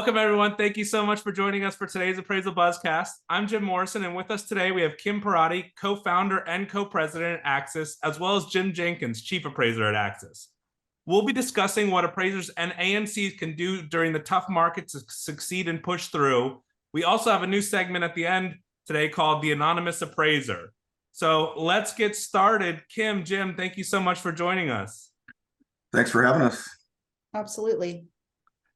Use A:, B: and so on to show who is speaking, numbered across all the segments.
A: Welcome, everyone. Thank you so much for joining us for today's Appraisal Buzzcast. I'm Jim Morrison, and with us today, we have Kim Perotti, co-founder and co-president at Axis, as well as Jim Jenkins, chief appraiser at Axis. We'll be discussing what appraisers and AMCs can do during the tough market to succeed and push through. We also have a new segment at the end today called the Anonymous Appraiser. So let's get started. Kim, Jim, thank you so much for joining us.
B: Thanks for having us.
C: Absolutely.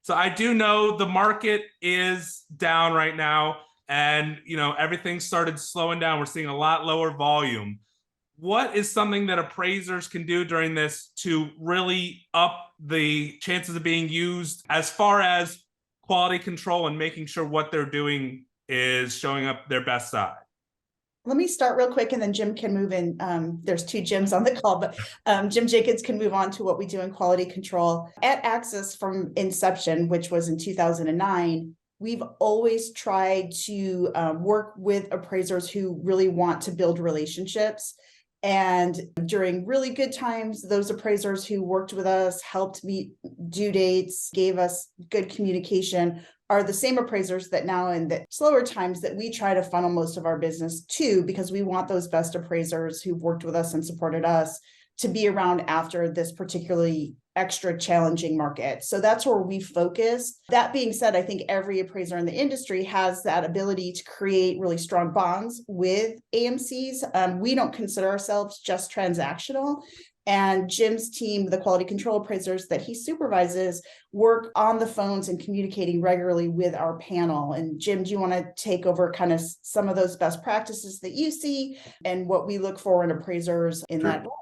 A: So I do know the market is down right now, and everything started slowing down. We're seeing a lot lower volume. What is something that appraisers can do during this to really up the chances of being used as far as quality control and making sure what they're doing is showing up their best side?
C: Let me start real quick and then Jim can move in. There's two Jims on the call, but Jim Jenkins can move on to what we do in quality control. At Axis from inception, which was in 2009, we've always tried to work with appraisers who really want to build relationships. And during really good times, those appraisers who worked with us, helped meet due dates, gave us good communication, are the same appraisers that now in the slower times that we try to funnel most of our business to, because we want those best appraisers who've worked with us and supported us to be around after this particularly extra challenging market. So that's where we focus. That being said, I think every appraiser in the industry has that ability to create really strong bonds with AMCs. We don't consider ourselves just transactional. And Jim's team, the quality control appraisers that he supervises, work on the phones and communicating regularly with our panel. And Jim, do you want to take over kind of some of those best practices that you see and what we look for in appraisers in that role?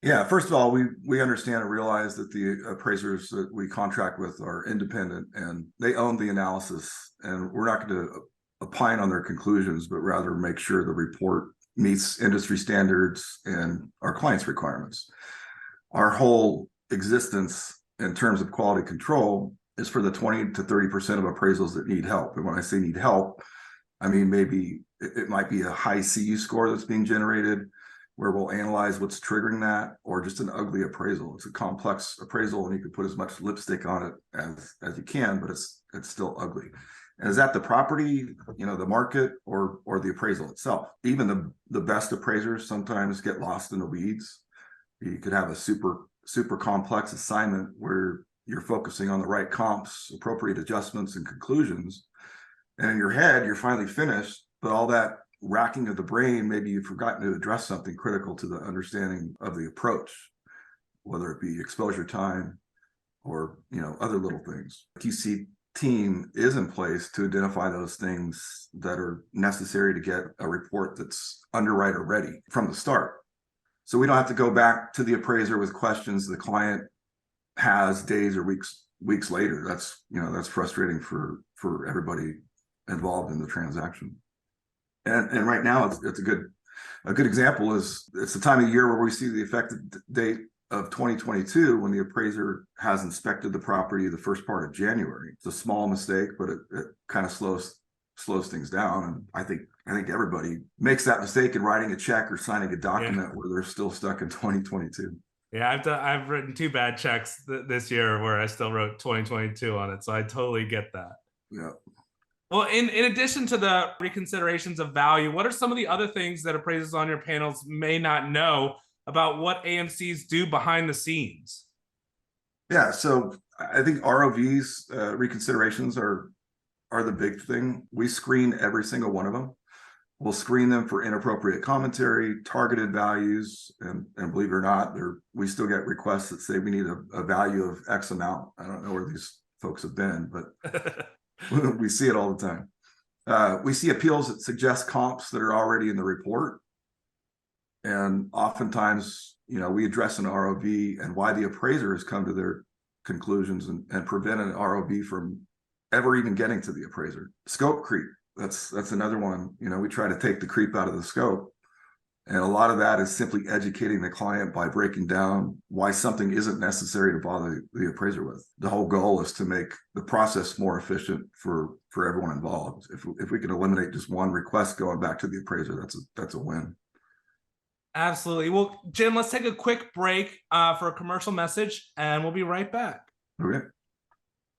B: Yeah, first of all, we understand and realize that the appraisers that we contract with are independent and they own the analysis, and we're not going to opine on their conclusions, but rather make sure the report meets industry standards and our clients' requirements. Our whole existence in terms of quality control is for the 20 to 30% of appraisals that need help. And when I say need help, I mean maybe it might be a high CU score that's being generated, where we'll analyze what's triggering that, or just an ugly appraisal. It's a complex appraisal, and you can put as much lipstick on it as you can, but it's still ugly. And is that the property, the market, or the appraisal itself? Even the best appraisers sometimes get lost in the weeds. You could have a super complex assignment where you're focusing on the right comps, appropriate adjustments, and conclusions. And in your head, you're finally finished, but all that racking of the brain, maybe you've forgotten to address something critical to the understanding of the approach, whether it be exposure time or other little things. QC team is in place to identify those things that are necessary to get a report that's underwriter ready from the start. So we don't have to go back to the appraiser with questions the client has days or weeks later. That's frustrating for everybody involved in the transaction. And right now it's a good example is it's the time of year where we see the effective date of 2022 when the appraiser has inspected the property the first part of January. It's a small mistake, but it kind of slows things down. And I think everybody makes that mistake in writing a check or signing a document where they're still stuck in 2022.
A: Yeah, I've written two bad checks this year where I still wrote 2022 on it. So I totally get that.
B: Yeah.
A: Well, in addition to the reconsiderations of value, what are some of the other things that appraisers on your panels may not know about what AMCs do behind the scenes?
B: Yeah, so I think ROVs, reconsiderations are the big thing. We screen every single one of them. We'll screen them for inappropriate commentary, targeted values, and believe it or not, we still get requests that say we need a value of X amount. I don't know where these folks have been, but we see it all the time. We see appeals that suggest comps that are already in the report. And oftentimes, we address an ROV and why the appraiser has come to their conclusions and prevent an ROV from ever even getting to the appraiser. Scope creep, that's another one. We try to take the creep out of the scope. And a lot of that is simply educating the client by breaking down why something isn't necessary to bother the appraiser with. The whole goal is to make the process more efficient for everyone involved. If we can eliminate just one request going back to the appraiser, that's a win.
A: Absolutely. Well, Jim, let's take a quick break for a commercial message, and we'll be right back.
B: Okay.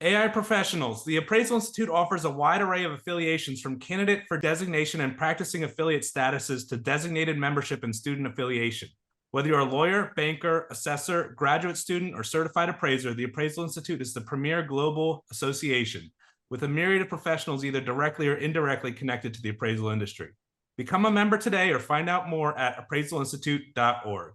A: AI professionals. The Appraisal Institute offers a wide array of affiliations from candidate for designation and practicing affiliate statuses to designated membership and student affiliation. Whether you're a lawyer, banker, assessor, graduate student, or certified appraiser, the Appraisal Institute is the premier global association with a myriad of professionals either directly or indirectly connected to the appraisal industry. Become a member today or find out more at appraisalinstitute.org.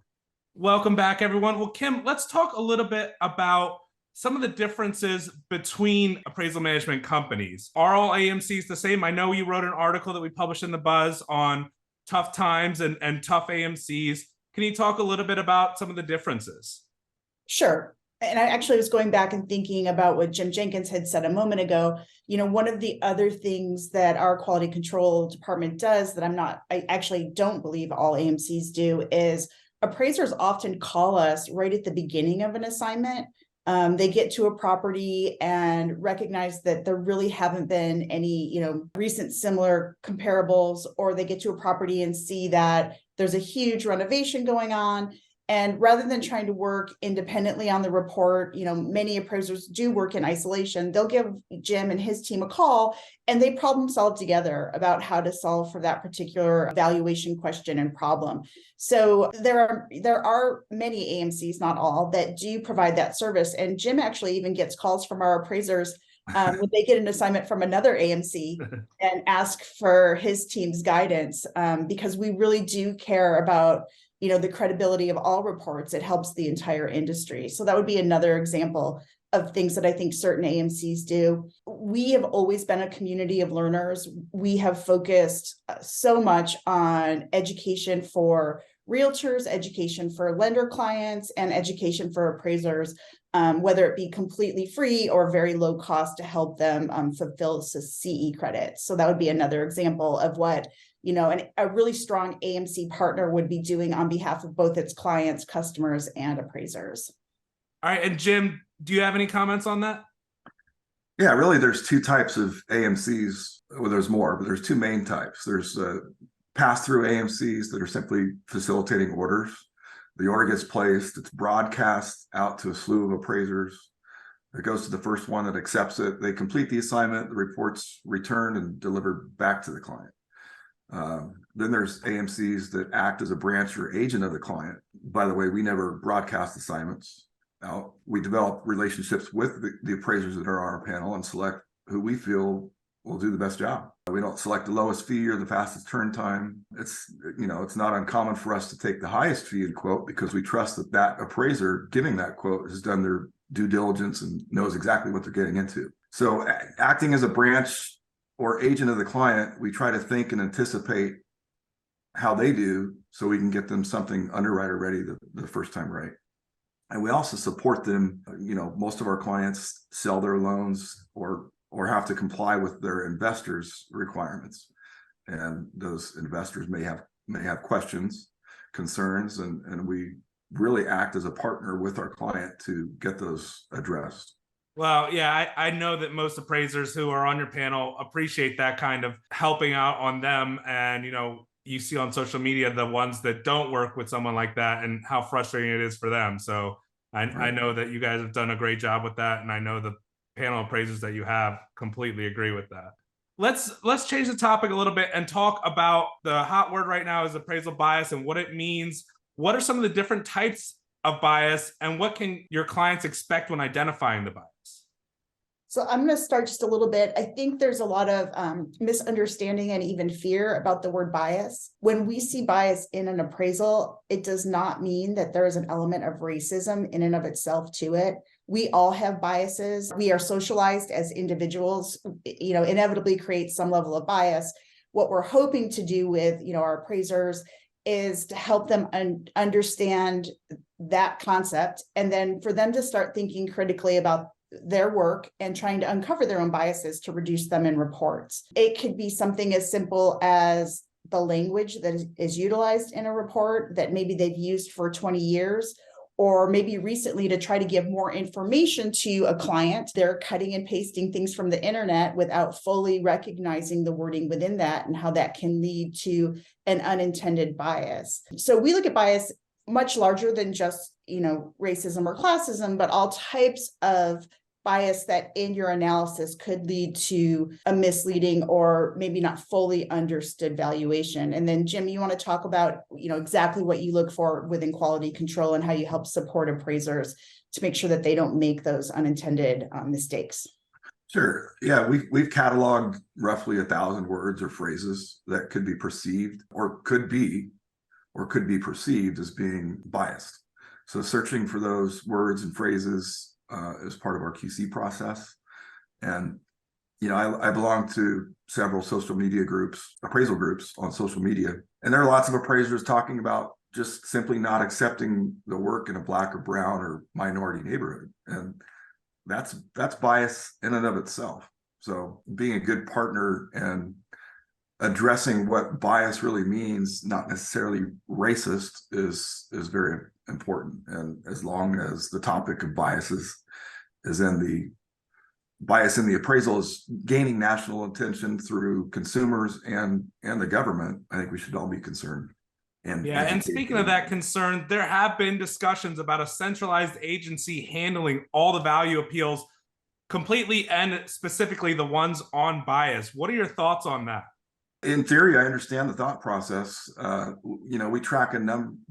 A: Welcome back, everyone. Well, Kim, let's talk a little bit about some of the differences between appraisal management companies. Are all AMCs the same? I know you wrote an article that we published in the Buzz on tough times and tough AMCs. Can you talk a little bit about some of the differences?
C: Sure. And I actually was going back and thinking about what Jim Jenkins had said a moment ago. One of the other things that our quality control department does that I actually don't believe all AMCs do is appraisers often call us right at the beginning of an assignment. They get to a property and recognize that there really haven't been any, recent similar comparables, or they get to a property and see that there's a huge renovation going on. And rather than trying to work independently on the report, many appraisers do work in isolation. They'll give Jim and his team a call and they problem solve together about how to solve for that particular valuation question and problem. So there are many AMCs, not all, that do provide that service. And Jim actually even gets calls from our appraisers when they get an assignment from another AMC and ask for his team's guidance, because we really do care about the credibility of all reports. It helps the entire industry. So that would be another example of things that I think certain AMCs do. We have always been a community of learners. We have focused so much on education for realtors, education for lender clients, and education for appraisers, whether it be completely free or very low cost to help them fulfill CE credits. So that would be another example of what a really strong AMC partner would be doing on behalf of both its clients, customers, and appraisers.
A: All right. And Jim, do you have any comments on that?
B: Yeah, really, there's two types of AMCs. Well, there's more, but there's two main types. There's pass-through AMCs that are simply facilitating orders. The order gets placed, it's broadcast out to a slew of appraisers. It goes to the first one that accepts it. They complete the assignment, the report's returned and delivered back to the client. Then there's AMCs that act as a branch or agent of the client. By the way, we never broadcast assignments out. We develop relationships with the appraisers that are on our panel and select who we feel will do the best job. We don't select the lowest fee or the fastest turn time. It's not uncommon for us to take the highest fee and quote because we trust that that appraiser giving that quote has done their due diligence and knows exactly what they're getting into. So acting as a branch or agent of the client, we try to think and anticipate how they do so we can get them something underwriter ready the first time right. And we also support them. Most of our clients sell their loans or have to comply with their investors' requirements. And those investors may have questions, concerns, and we really act as a partner with our client to get those addressed.
A: Well, yeah, I know that most appraisers who are on your panel appreciate that kind of helping out on them. And, you see on social media the ones that don't work with someone like that and how frustrating it is for them. So I know that you guys have done a great job with that. And I know the panel appraisers that you have completely agree with that. Let's change the topic a little bit and talk about the hot word right now is appraisal bias and what it means. What are some of the different types of bias and what can your clients expect when identifying the bias?
C: So I'm going to start just a little bit. I think there's a lot of misunderstanding and even fear about the word bias. When we see bias in an appraisal, it does not mean that there is an element of racism in and of itself to it. We all have biases. We are socialized as individuals, inevitably create some level of bias. What we're hoping to do with, our appraisers is to help them understand that concept and then for them to start thinking critically about their work and trying to uncover their own biases to reduce them in reports. It could be something as simple as the language that is utilized in a report that maybe they've used for 20 years, or maybe recently to try to give more information to a client. They're cutting and pasting things from the internet without fully recognizing the wording within that and how that can lead to an unintended bias. So we look at bias much larger than just, racism or classism, but all types of bias that in your analysis could lead to a misleading or maybe not fully understood valuation. And then Jim, you want to talk about, exactly what you look for within quality control and how you help support appraisers to make sure that they don't make those unintended mistakes.
B: Sure. Yeah, we've cataloged roughly 1,000 words or phrases that could be perceived or could be perceived as being biased. So searching for those words and phrases is part of our QC process. And I belong to several social media groups, appraisal groups on social media, and there are lots of appraisers talking about just simply not accepting the work in a Black or brown or minority neighborhood, and that's bias in and of itself. So being a good partner and addressing what bias really means, not necessarily racist, is very important. And as long as the topic of bias is in the bias in the appraisal is gaining national attention through consumers and the government, I think we should all be concerned.
A: And speaking of that concern, there have been discussions about a centralized agency handling all the value appeals completely and specifically the ones on bias. What are your thoughts on that?
B: In theory, I understand the thought process. We track the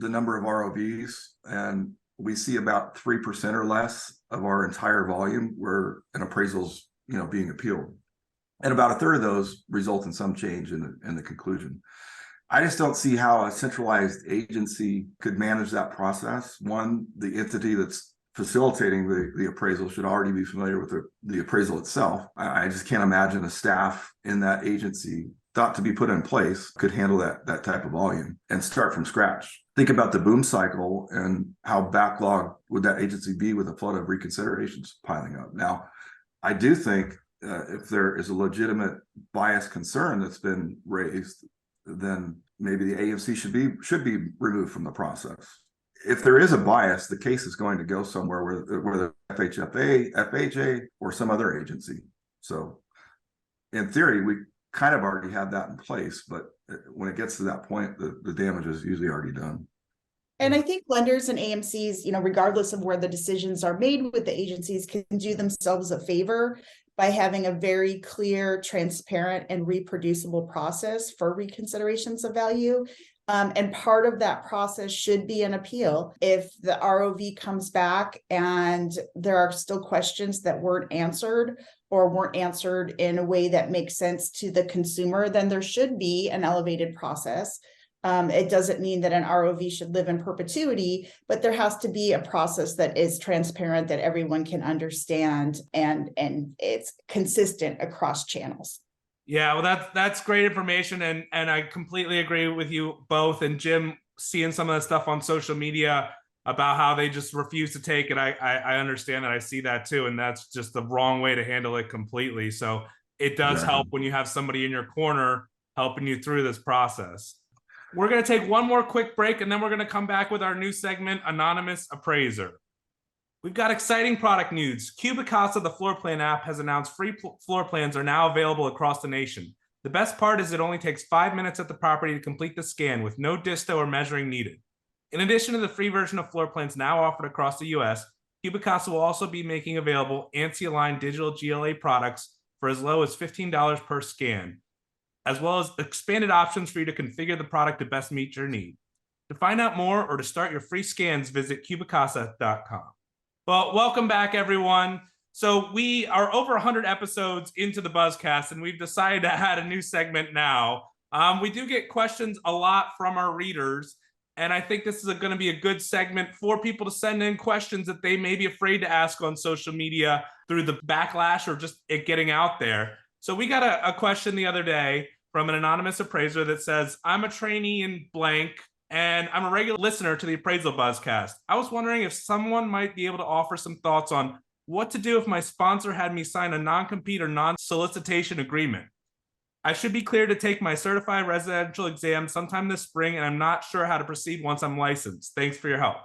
B: number of ROVs, and we see about 3% or less of our entire volume where an appraisal's being appealed, and about a third of those result in some change in the conclusion. I just don't see how a centralized agency could manage that process. One, the entity that's facilitating the appraisal should already be familiar with the appraisal itself. I just can't imagine a staff in that agency thought to be put in place could handle that type of volume and start from scratch. Think about the boom cycle and how backlogged would that agency be with a flood of reconsiderations piling up. Now, I do think if there is a legitimate bias concern that's been raised, then maybe the AMC should be removed from the process. If there is a bias, the case is going to go somewhere where the FHFA, FHA, or some other agency. So in theory, we kind of already have that in place, but when it gets to that point, the damage is usually already done.
C: And I think lenders and AMCs, regardless of where the decisions are made with the agencies, can do themselves a favor by having a very clear, transparent, and reproducible process for reconsiderations of value. And part of that process should be an appeal. If the ROV comes back and there are still questions that weren't answered or weren't answered in a way that makes sense to the consumer, then there should be an elevated process. It doesn't mean that an ROV should live in perpetuity, but there has to be a process that is transparent, that everyone can understand, and it's consistent across channels.
A: Yeah, well, that's great information, and I completely agree with you both. And Jim, seeing some of the stuff on social media about how they just refuse to take it, I understand that. I see that too, and that's just the wrong way to handle it completely. So it does help when you have somebody in your corner helping you through this process. We're going to take one more quick break, and then we're going to come back with our new segment, Anonymous Appraiser. We've got exciting product news. Cubicasa, the floor plan app, has announced free floor plans are now available across the nation. The best part is it only takes 5 minutes at the property to complete the scan with no disto or measuring needed. In addition to the free version of floor plans now offered across the US, Cubicasa will also be making available ANSI-aligned digital GLA products for as low as $15 per scan, as well as expanded options for you to configure the product to best meet your need. To find out more or to start your free scans, visit cubicasa.com. Well, welcome back, everyone. So we are over 100 episodes into the Buzzcast, and we've decided to add a new segment now. We do get questions a lot from our readers, and I think this is going to be a good segment for people to send in questions that they may be afraid to ask on social media through the backlash or just it getting out there. So we got a question the other day from an anonymous appraiser that says, I'm a trainee in blank, and I'm a regular listener to the Appraisal Buzzcast. I was wondering if someone might be able to offer some thoughts on what to do if my sponsor had me sign a non-compete or non-solicitation agreement. I should be cleared to take my certified residential exam sometime this spring, and I'm not sure how to proceed once I'm licensed. Thanks for your help.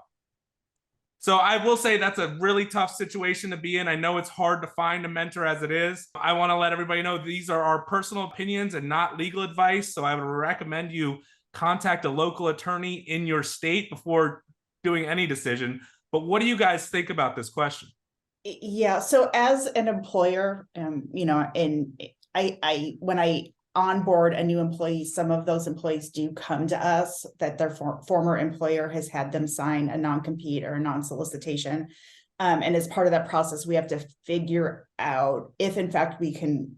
A: So I will say that's a really tough situation to be in. I know it's hard to find a mentor as it is. I want to let everybody know these are our personal opinions and not legal advice. So I would recommend you contact a local attorney in your state before doing any decision. But what do you guys think about this question?
C: Yeah, so as an employer, when I onboard a new employee, some of those employees do come to us that their former employer has had them sign a non-compete or a non-solicitation. And as part of that process, we have to figure out if in fact we can,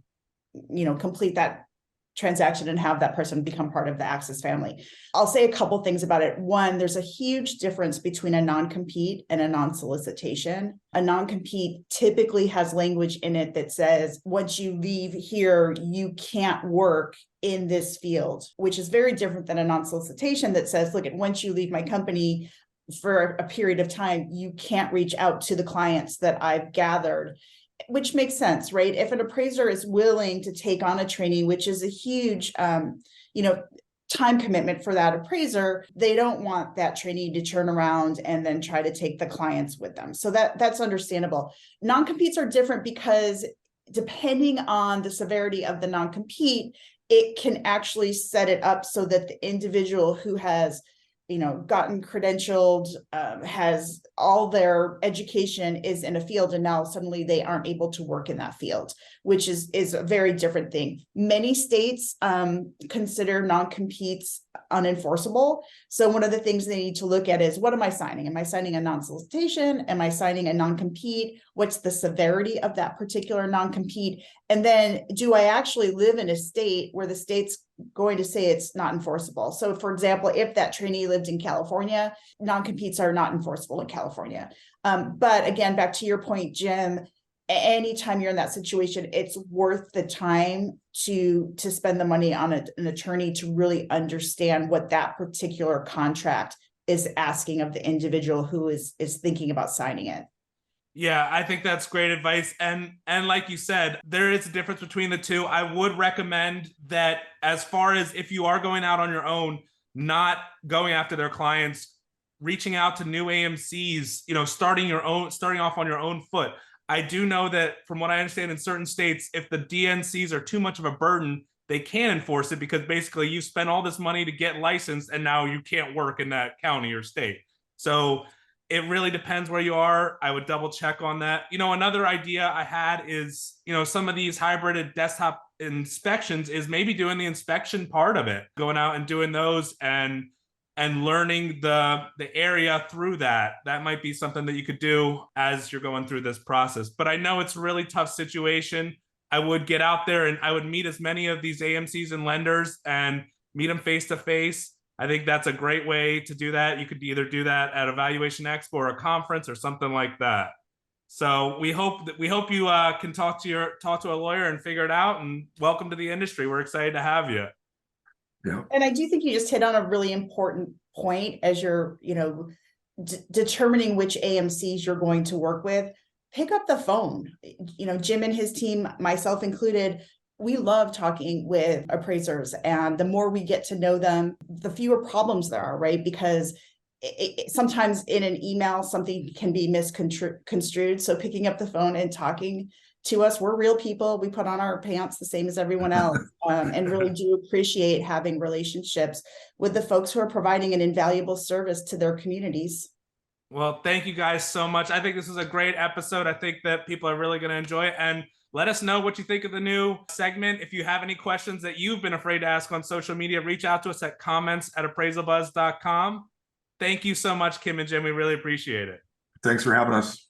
C: complete that transaction and have that person become part of the Access family. I'll say a couple things about it. One, there's a huge difference between a non-compete and a non-solicitation. A non-compete typically has language in it that says, once you leave here, you can't work in this field, which is very different than a non-solicitation that says, look, once you leave my company for a period of time, you can't reach out to the clients that I've gathered. Which makes sense, right? If an appraiser is willing to take on a trainee, which is a huge, time commitment for that appraiser, they don't want that trainee to turn around and then try to take the clients with them. So that's understandable. Non-competes are different because depending on the severity of the non-compete, it can actually set it up so that the individual who has gotten credentialed, has all their education is in a field, and now suddenly they aren't able to work in that field, which is a very different thing. Many states consider non-competes unenforceable. So one of the things they need to look at is, what am I signing? Am I signing a non-solicitation? Am I signing a non-compete? What's the severity of that particular non-compete? And then do I actually live in a state where the state's going to say it's not enforceable? So for example, if that trainee lived in California, non-competes are not enforceable in California. But again, back to your point, Jim, anytime you're in that situation, it's worth the time to spend the money on an attorney to really understand what that particular contract is asking of the individual who is thinking about signing it.
A: Yeah, I think that's great advice. And like you said, there is a difference between the two. I would recommend that, as far as if you are going out on your own, not going after their clients, reaching out to new AMCs, starting off on your own foot. I do know that from what I understand, in certain states, if the DNCs are too much of a burden, they can enforce it, because basically you spent all this money to get licensed and now you can't work in that county or state. So it really depends where you are. I would double check on that. Another idea I had is, some of these hybrid desktop inspections is maybe doing the inspection part of it, going out and doing those and learning the area through that. That might be something that you could do as you're going through this process. But I know it's a really tough situation. I would get out there and I would meet as many of these AMCs and lenders and meet them face to face. I think that's a great way to do that. You could either do that at a Valuation Expo or a conference or something like that. So we hope you can talk to a lawyer and figure it out. And welcome to the industry. We're excited to have you.
B: Yeah.
C: And I do think you just hit on a really important point as you're, determining which AMCs you're going to work with. Pick up the phone. Jim and his team, myself included, we love talking with appraisers, and the more we get to know them, the fewer problems there are, right? Because sometimes in an email, something can be misconstrued. So picking up the phone and talking to us, we're real people. We put on our pants the same as everyone else, and really do appreciate having relationships with the folks who are providing an invaluable service to their communities.
A: Well, thank you guys so much. I think this is a great episode. I think that people are really going to enjoy it. And let us know what you think of the new segment. If you have any questions that you've been afraid to ask on social media, reach out to us at comments@appraisalbuzz.com. Thank you so much, Kim and Jim. We really appreciate it.
B: Thanks for having us.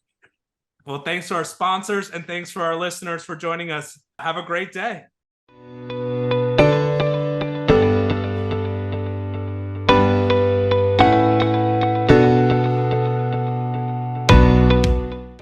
A: Well, thanks to our sponsors and thanks for our listeners for joining us. Have a great day.